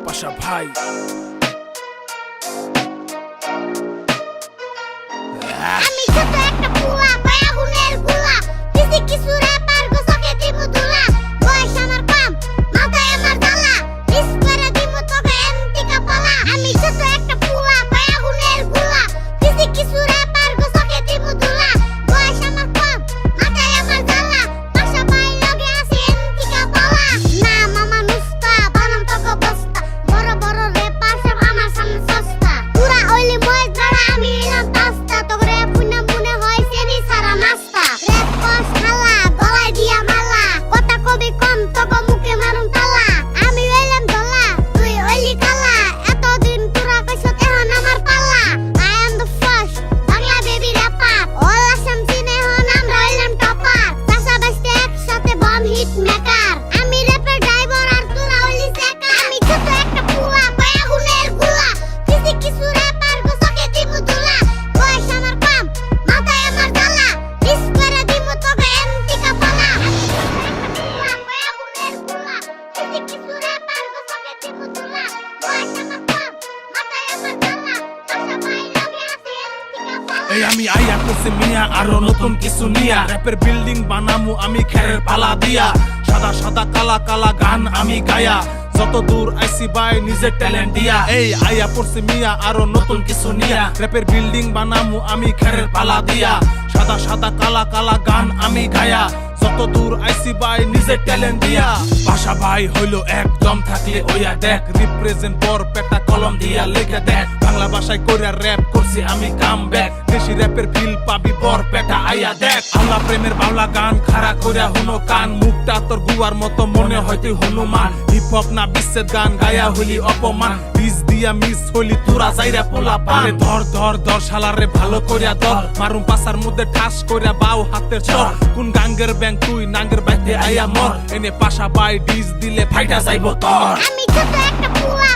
পাশা ভাই আমি ছোট একটা পুয়া পায়া গুনের গুলা কিসি কিছু র্যাপার গোসকে দিমু দুলা বয়স আমার কম মাথায় আমার জ্বালা মিস করে দিমু তোকে এমটিকা পালা আমি ছোট একটা পুয়া পায়া গুনের গুলা কিসি কিছু র্যাপার গোসকে দিমু দুলা বয়স আমার কম মাথায় আমার জ্বালা পাশা ভাই লগে আছে এমটিকা পালা না মামা নুস্তা বানাম তোকে বস্তা বড় বড় র্যাপার সব আমার সামনে সস্তা পুরা ওইলি মই ধরা আমি এলাম তাস্তা তোরে পুনা মনে হয় সেনি সারা নাস্তা র‍্যাপ কস খালা গলায় দিয়া মালা কথা কবি কম তোকে মুখে মারুম তালা আমি হইলাম দলা তুই হইলি কালা এতদিন তোরা কইছত এখন আমার পালা I am the first Bangla baby rapper all Assam চিনে হন আমরা হইলাম টপার পাশাপাশি একসাথে বম হিট মেকার আমি র্যাপের ড্রাইভার আর তোরা হইলি সেকার আমি ছোট একটা পুয়া পায়া গুনের গুলা কিসি কিছু র্যাপার গোসকে দিমু দুলা বয়স আমার কম মাথায় আমার জ্বালা মিস করে দিমু তোকে এমটিকা পালা আমি ছোট একটা পুয়া পায়া গুনের গুলা কিসি কিছু র্যাপার গোসকে দিমু দুলা বয়স আমার কম মাথায় আমার জ্বালা পাশা ভাই লগে আছে এমটিকা পালা এই আমি আইয়া করছি মিয়া আরো নতুন কিছু নিয়া র্যাপের বিল্ডিং বানামু আমি খেরের পালা দিয়া সাদা সাদা কালা কালা গান আমি গায়া যত দূর আইসি বাই নিজের ট্যালেন্ট দিয়া এই আইয়া পড়ছি মিয়া আরো নতুন কিছু নিয়া র্যাপের বিল্ডিং বানামু আমি খেরের পালা দিয়া সাদা সাদা কালা কালা গান আমি গায়া যত দূর আইসি বাই নিজের ট্যালেন্ট দিয়া পাশা ভাই হইলো একদম থাকলে ওইয়া দেখ রিপ্রেজেন্ট বর পেটা কলম দিয়া লিখে দেখ বাংলা ভাষায় কইরা র‍্যাপ করছি আমি কাম ব্যাক দেশি র‍্যাপের ফিল পাবি বর পেটা আইয়া দেখ আল্লাহ প্রেমের বাউলা গান খাড়া কইরা হুনো কান মুখটা তোর গুয়ার মতো মনে হয় তুই হনুমান হিপ হপ না বিচ্ছেদ গান গায়া হইলি অপমান বিষ দিয়া মিস হইলি তোরা যাইরা পোলা পারে ধর ধর ধর শালারে ভালো কইরা ধর মারুম পাছার মধ্যে ঠাস কইরা বাউ হাতের চর কোন গাঙ্গের ব্যাং তুই নাঙ্গের বাইতে আইয়া মর এনে পাশা বাই ডিস দিলে ফাইটা যাইবো তোর আমি ছোট একটা পুয়া